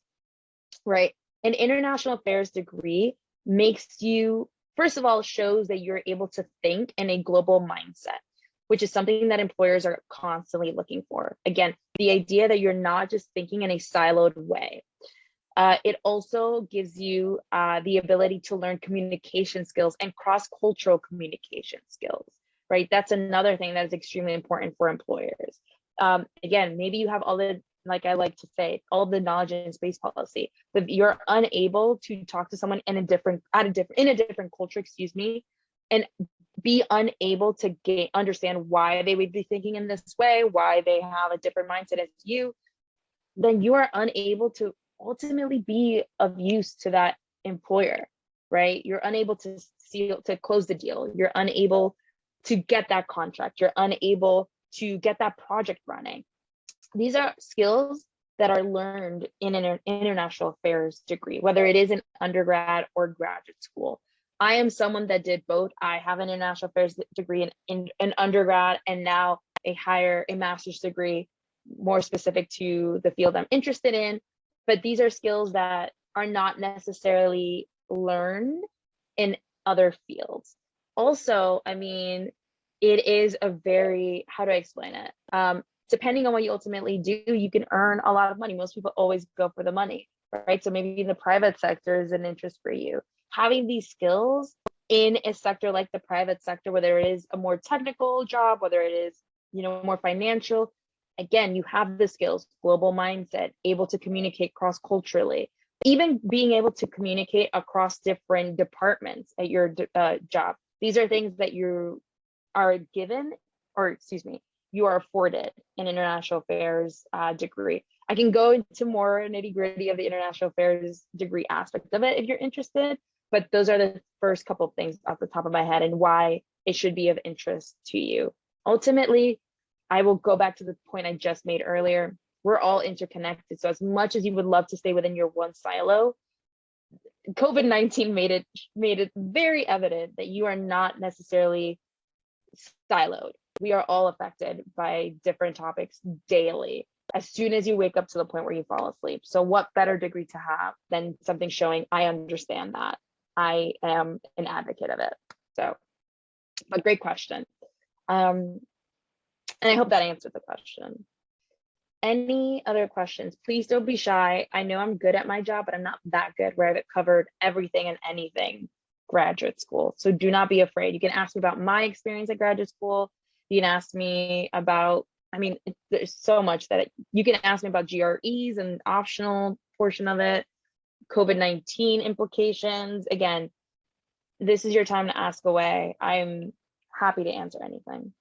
right? An international affairs degree makes you, first of all, shows that you're able to think in a global mindset, which is something that employers are constantly looking for. Again, the idea that you're not just thinking in a siloed way. It also gives you the ability to learn communication skills and cross-cultural communication skills, right? That's another thing that is extremely important for employers. Again, maybe you have all the like I like to say, all the knowledge in space policy. If you're unable to talk to someone in a different culture, excuse me, and be unable to understand why they would be thinking in this way, why they have a different mindset as you, then you are unable to ultimately be of use to that employer, right? You're unable to close the deal. You're unable to get that contract. You're unable to get that project running. These are skills that are learned in an international affairs degree, whether it is an undergrad or graduate school. I am someone that did both. I have an international affairs degree in undergrad, and now a master's degree more specific to the field I'm interested in. But these are skills that are not necessarily learned in other fields. Also, I mean, it is a very, how do I explain it? Depending on what you ultimately do, you can earn a lot of money. Most people always go for the money, right? So maybe the private sector is an interest for you. Having these skills in a sector like the private sector, whether it is a more technical job, whether it is, more financial, again, you have the skills, global mindset, able to communicate cross-culturally, even being able to communicate across different departments at your job. These are things that you are given, or excuse me, you are afforded an international affairs degree. I can go into more nitty gritty of the international affairs degree aspect of it if you're interested, but those are the first couple of things off the top of my head and why it should be of interest to you. Ultimately, I will go back to the point I just made earlier. We're all interconnected. So as much as you would love to stay within your one silo, COVID-19 made it very evident that you are not necessarily siloed. We are all affected by different topics daily, as soon as you wake up to the point where you fall asleep. So what better degree to have than something showing I understand that, I am an advocate of it. So, but great question. And I hope that answered the question. Any other questions? Please don't be shy. I know I'm good at my job, but I'm not that good where I've covered everything and anything graduate school. So do not be afraid. You can ask me about my experience at graduate school. You can ask me about, there's so much that you can ask me about GREs and optional portion of it, COVID-19 implications. Again, this is your time to ask away. I'm happy to answer anything.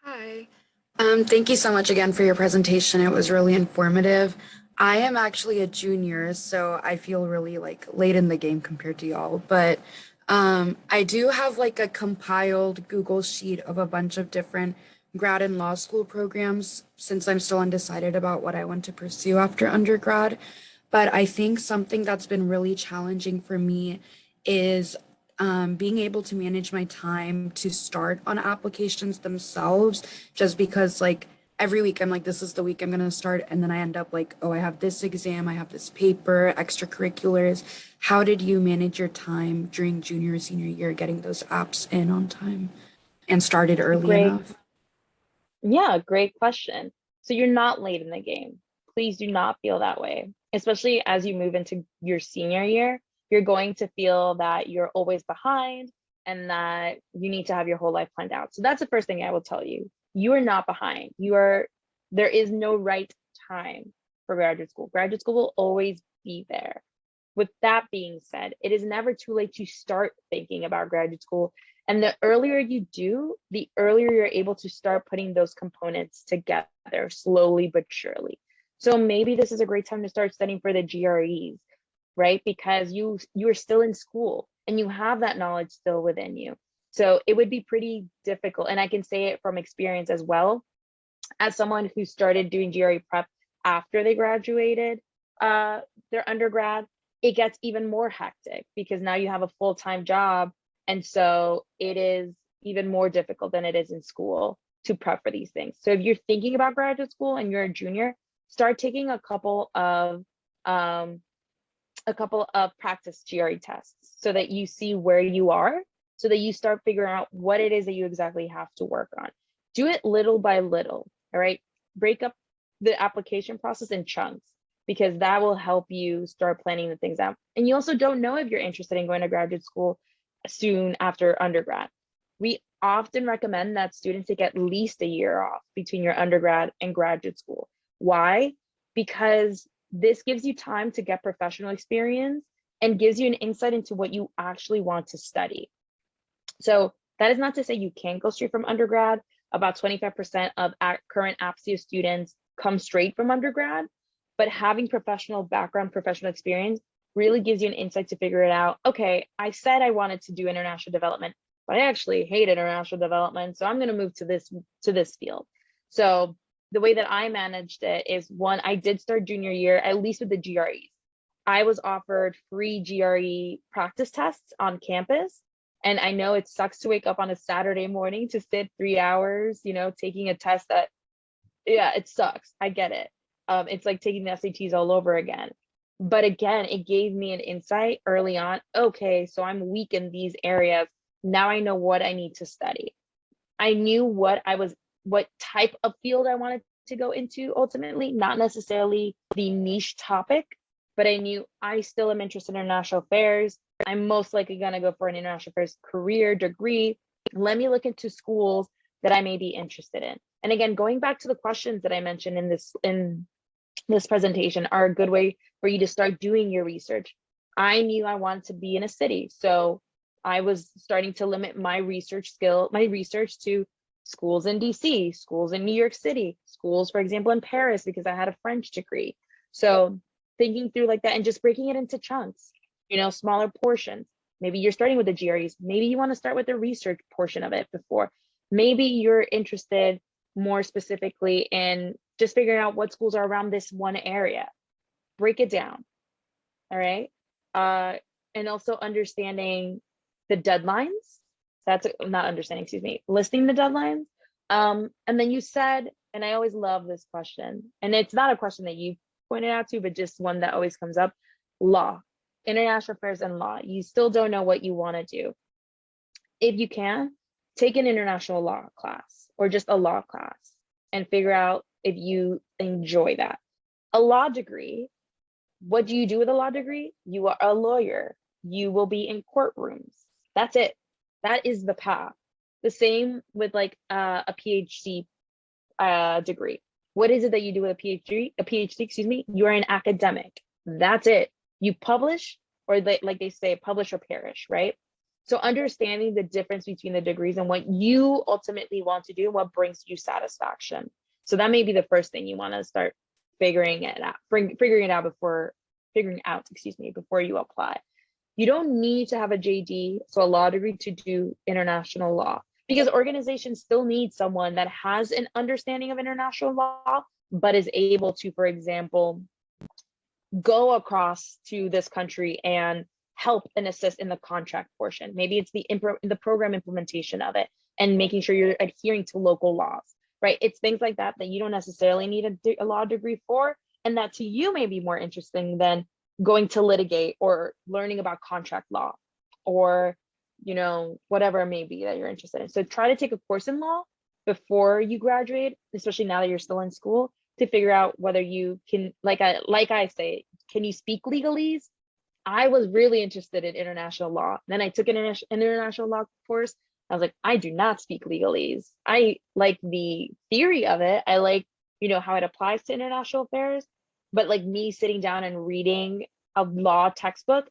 Hi. Thank you so much again for your presentation. It was really informative. I am actually a junior, so I feel really late in the game compared to y'all, but I do have a compiled Google sheet of a bunch of different grad and law school programs since I'm still undecided about what I want to pursue after undergrad. But I think something that's been really challenging for me is being able to manage my time to start on applications themselves, just because every week I'm this is the week I'm going to start. And then I end up oh, I have this exam, I have this paper, extracurriculars. How did you manage your time during junior or senior year, getting those apps in on time and started early enough? Yeah, great question. So you're not late in the game. Please do not feel that way, especially as you move into your senior year. You're going to feel that you're always behind and that you need to have your whole life planned out. So that's the first thing I will tell you. You are not behind. There is no right time for graduate school. Graduate school will always be there. With that being said, it is never too late to start thinking about graduate school. And the earlier you do, the earlier you're able to start putting those components together slowly but surely. So maybe this is a great time to start studying for the GREs, right? Because you are still in school and you have that knowledge still within you. So it would be pretty difficult. And I can say it from experience as well, as someone who started doing GRE prep after they graduated their undergrad, it gets even more hectic because now you have a full-time job. And so it is even more difficult than it is in school to prep for these things. So if you're thinking about graduate school and you're a junior, start taking a couple of practice GRE tests so that you see where you are, so that you start figuring out what it is that you exactly have to work on. Do it little by little, all right? Break up the application process in chunks, because that will help you start planning the things out. And you also don't know if you're interested in going to graduate school soon after undergrad. We often recommend that students take at least a year off between your undergrad and graduate school. Why? Because this gives you time to get professional experience and gives you an insight into what you actually want to study. So that is not to say you can't go straight from undergrad. About 25% of current APSIA students come straight from undergrad, but having professional background, professional experience really gives you an insight to figure it out. Okay, I said I wanted to do international development, but I actually hate international development, so I'm going to move to this field. So the way that I managed it is, one, I did start junior year, at least with the GREs. I was offered free GRE practice tests on campus. And I know it sucks to wake up on a Saturday morning to sit 3 hours, taking a test that, yeah, it sucks. I get it. It's like taking the SATs all over again. But again, it gave me an insight early on. Okay, so I'm weak in these areas. Now I know what I need to study. I knew what type of field I wanted to go into ultimately, not necessarily the niche topic, but I knew I still am interested in international affairs. I'm most likely going to go for an international affairs career degree. Let me look into schools that I may be interested in. And again, going back to the questions that I mentioned in this presentation are a good way for you to start doing your research. I knew I wanted to be in a city, so I was starting to limit my research to schools in DC, schools in New York City, schools, for example, in Paris, because I had a French degree. So thinking through like that and just breaking it into chunks, smaller portions. Maybe you're starting with the GREs. Maybe you want to start with the research portion of it before. Maybe you're interested more specifically in just figuring out what schools are around this one area. Break it down. All right. And also understanding the deadlines. That's not understanding, excuse me, listing the deadlines. And then you said, and I always love this question, and it's not a question that you pointed out to, but just one that always comes up: law, international affairs and law. You still don't know what you want to do. If you can, take an international law class or just a law class and figure out if you enjoy that. A law degree, what do you do with a law degree? You are a lawyer. You will be in courtrooms. That's it. That is the path. The same with like a PhD degree. What is it that you do with a PhD? Excuse me. You are an academic. That's it. You publish, or like they say, publish or perish, right? So understanding the difference between the degrees and what you ultimately want to do, what brings you satisfaction. So that may be the first thing you want to start figuring it out before you apply. You don't need to have a JD, so a law degree, to do international law, because organizations still need someone that has an understanding of international law, but is able to, for example, go across to this country and help and assist in the contract portion. Maybe it's the program implementation of it and making sure you're adhering to local laws, right? It's things like that that you don't necessarily need a law degree for, and that to you may be more interesting than going to litigate or learning about contract law or, whatever it may be that you're interested in. So try to take a course in law before you graduate, especially now that you're still in school, to figure out whether you can, like I say, can you speak legalese? I was really interested in international law. Then I took an international law course. I was like, I do not speak legalese. I like the theory of it. I like, how it applies to international affairs. But like me sitting down and reading a law textbook,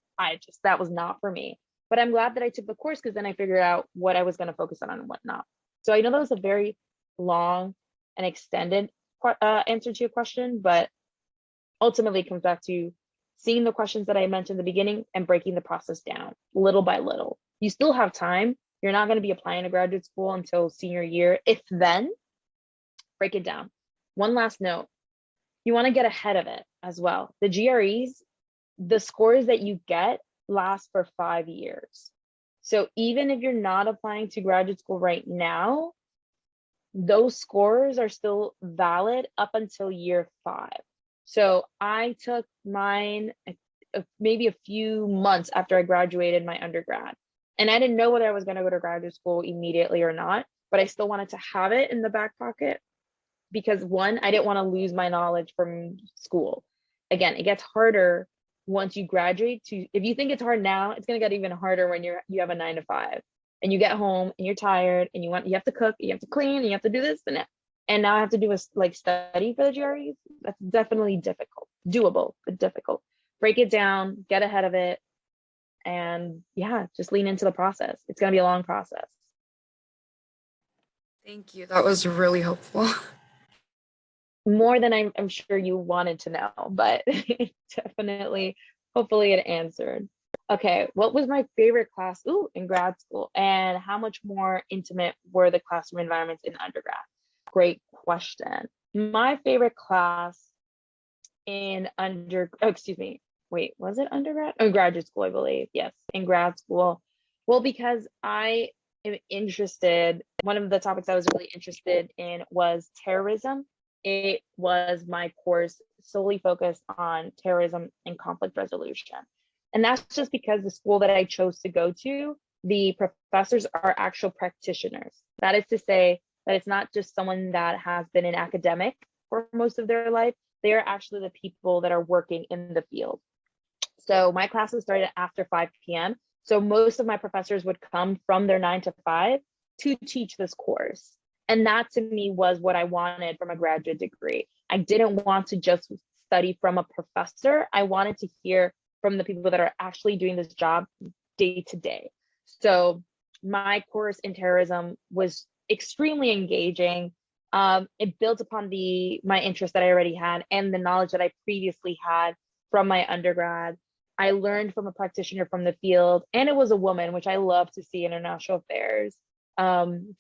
that was not for me. But I'm glad that I took the course, because then I figured out what I was going to focus on and what not. So I know that was a very long and extended answer to your question, but ultimately it comes back to seeing the questions that I mentioned in the beginning and breaking the process down little by little. You still have time. You're not going to be applying to graduate school until senior year. If then, break it down. One last note. You want to get ahead of it as well. The GREs, the scores that you get last for 5 years. So even if you're not applying to graduate school right now, those scores are still valid up until year 5. So I took mine maybe a few months after I graduated my undergrad. And I didn't know whether I was going to go to graduate school immediately or not, but I still wanted to have it in the back pocket. Because one, I didn't want to lose my knowledge from school. Again, it gets harder once you graduate. If you think it's hard now, it's going to get even harder when you have a 9 to 5 and you get home and you're tired and you have to cook, you have to clean, and you have to do this and that. And now I have to do a like study for the GREs. That's definitely difficult, doable, but difficult. Break it down, get ahead of it, and yeah, just lean into the process. It's going to be a long process. Thank you. That was really helpful. More than I'm sure you wanted to know, but definitely, hopefully it answered. Okay, what was my favorite class in grad school, and how much more intimate were the classroom environments in undergrad? Great question. My favorite class in excuse me, wait, was it undergrad? Oh, graduate school, I believe. Yes, in grad school. Well, because I am interested, one of the topics I was really interested in was terrorism. It was my course solely focused on terrorism and conflict resolution. And that's just because the school that I chose to go to, the professors are actual practitioners. That is to say that it's not just someone that has been an academic for most of their life. They are actually the people that are working in the field. So my classes started after 5 p.m. So most of my professors would come from their 9 to 5 to teach this course. And that to me was what I wanted from a graduate degree. I didn't want to just study from a professor. I wanted to hear from the people that are actually doing this job day to day. So my course in terrorism was extremely engaging. It built upon my interest that I already had and the knowledge that I previously had from my undergrad. I learned from a practitioner from the field, and it was a woman, which I love to see in international affairs,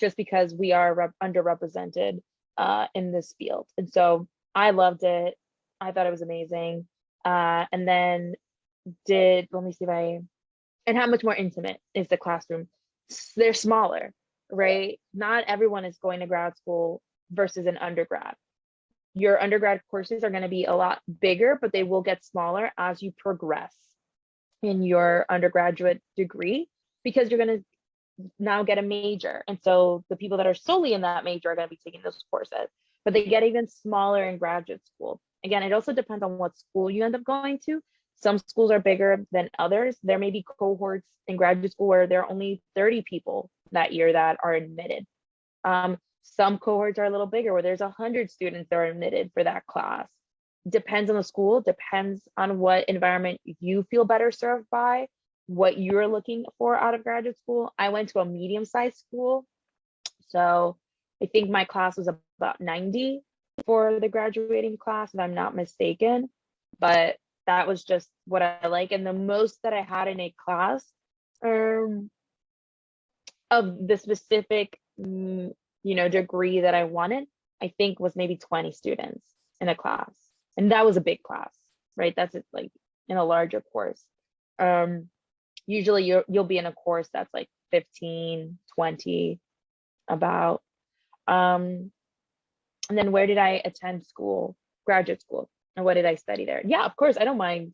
just because we are underrepresented in this field. And so I loved it. I thought it was amazing. And then let me see if and how much more intimate is the classroom? They're smaller, right? Not everyone is going to grad school versus an undergrad. Your undergrad courses are going to be a lot bigger, but they will get smaller as you progress in your undergraduate degree, because you're going to now get a major. And so the people that are solely in that major are going to be taking those courses, but they get even smaller in graduate school. Again, it also depends on what school you end up going to. Some schools are bigger than others. There may be cohorts in graduate school where there are only 30 people that year that are admitted. Some cohorts are a little bigger where there's 100 students that are admitted for that class. Depends on the school, depends on what environment you feel better served by, what you're looking for out of graduate school. I went to a medium-sized school, so I think my class was about 90 for the graduating class, if I'm not mistaken, but that was just what I like. And the most that I had in a class of the specific degree that I wanted, I think was maybe 20 students in a class. And that was a big class, right? That's like in a larger course. Usually you'll be in a course that's like 15, 20 about. And then where did I attend school? Graduate school. And what did I study there? Yeah, of course, I don't mind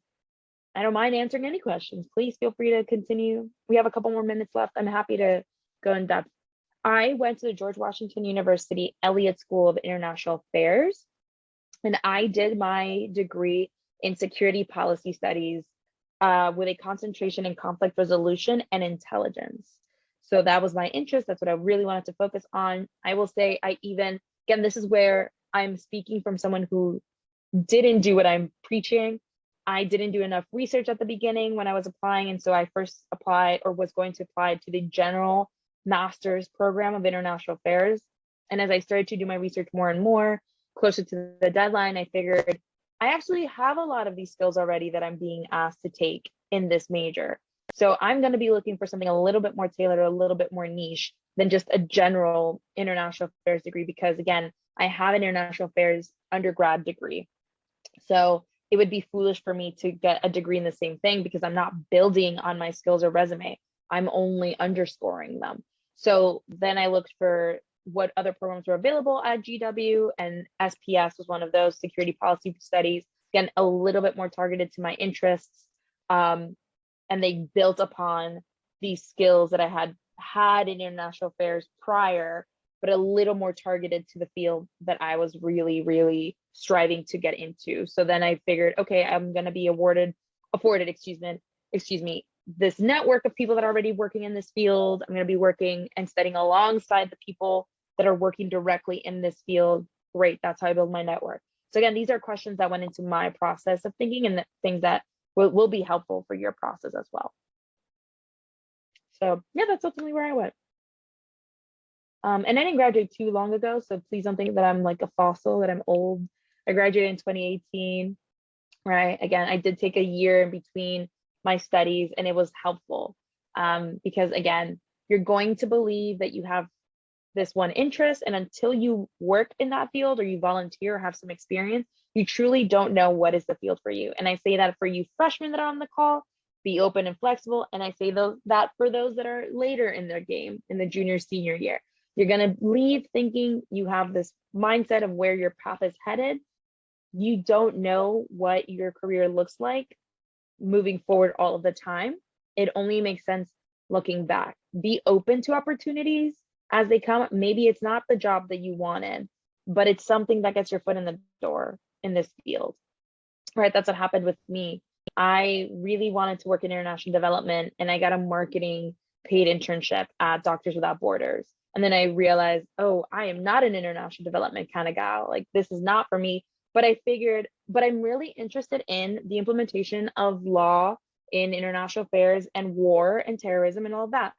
answering any questions. Please feel free to continue. We have a couple more minutes left. I'm happy to go in depth. I went to the George Washington University Elliott School of International Affairs, and I did my degree in security policy studies with a concentration in conflict resolution and intelligence. So that was my interest. That's what I really wanted to focus on. I will say again, this is where I'm speaking from someone who didn't do what I'm preaching. I didn't do enough research at the beginning when I was applying. And so I first applied, or was going to apply, to the general master's program of international affairs. And as I started to do my research more and more, closer to the deadline, I figured I actually have a lot of these skills already that I'm being asked to take in this major. So I'm going to be looking for something a little bit more tailored, a little bit more niche than just a general international affairs degree, because again, I have an international affairs undergrad degree. So it would be foolish for me to get a degree in the same thing, because I'm not building on my skills or resume. I'm only underscoring them. So then I looked for what other programs were available at GW, and SPS was one of those, security policy studies. Again, a little bit more targeted to my interests. And they built upon these skills that I had in international affairs prior, but a little more targeted to the field that I was really, really striving to get into. So then I figured, okay, I'm going to be afforded, this network of people that are already working in this field. I'm going to be working and studying alongside the people that are working directly in this field. Great, that's how I build my network. So again, these are questions that went into my process of thinking and things that will be helpful for your process as well. So yeah, that's ultimately where I went. And I didn't graduate too long ago, so please don't think that I'm like a fossil, that I'm old. I graduated in 2018, right? Again, I did take a year in between my studies, and it was helpful because again, you're going to believe that you have this one interest, and until you work in that field or you volunteer or have some experience, you truly don't know what is the field for you. And I say that for you freshmen that are on the call, be open and flexible. And I say that for those that are later in their game, in the junior, senior year. You're going to leave thinking you have this mindset of where your path is headed. You don't know what your career looks like moving forward all of the time. It only makes sense looking back. Be open to opportunities as they come. Maybe it's not the job that you wanted, but it's something that gets your foot in the door in this field, right? That's what happened with me. I really wanted to work in international development, and I got a marketing paid internship at Doctors Without Borders. And then I realized, oh, I am not an international development kind of gal. Like, this is not for me. But I figured, but I'm really interested in the implementation of law in international affairs and war and terrorism and all of that.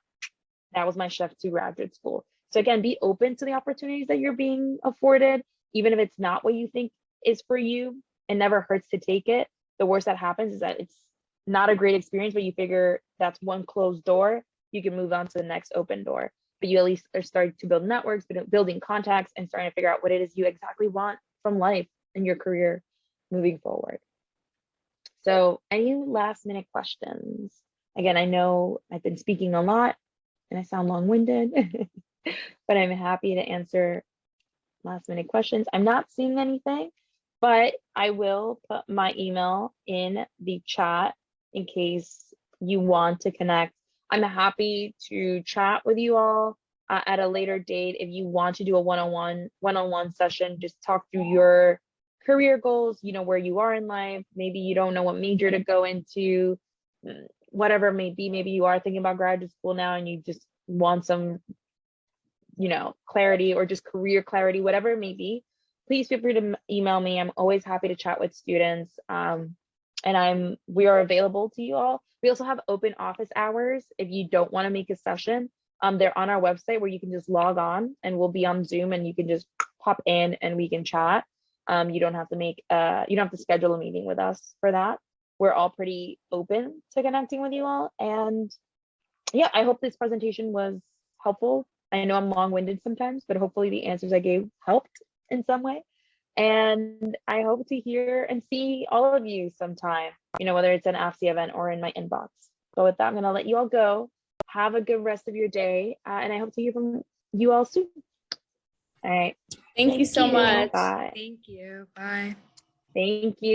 That was my chef to graduate school. So again, be open to the opportunities that you're being afforded, even if it's not what you think is for you. It never hurts to take it. The worst that happens is that it's not a great experience, but you figure that's one closed door. You can move on to the next open door. But you at least are starting to build networks, building contacts, and starting to figure out what it is you exactly want from life and your career moving forward. So any last minute questions? Again, I know I've been speaking a lot and I sound long-winded, but I'm happy to answer last minute questions. I'm not seeing anything, but I will put my email in the chat in case you want to connect. I'm happy to chat with you all at a later date. If you want to do a one-on-one session, just talk through your career goals, you know, where you are in life. Maybe you don't know what major to go into, whatever it may be. Maybe you are thinking about graduate school now and you just want some, you know, clarity or just career clarity, whatever it may be. Please feel free to email me. I'm always happy to chat with students. And we are available to you all. We also have open office hours if you don't want to make a session. They're on our website where you can just log on, and we'll be on Zoom, and you can just pop in and we can chat. You don't have to you don't have to schedule a meeting with us for that. We're all pretty open to connecting with you all. And yeah, I hope this presentation was helpful. I know I'm long-winded sometimes, but hopefully the answers I gave helped in some way. And I hope to hear and see all of you sometime, you know, whether it's an AFSI event or in my inbox. But with that, I'm going to let you all go. Have a good rest of your day. And I hope to hear from you all soon. All right. Thank you so much. Bye. Thank you. Bye. Thank you.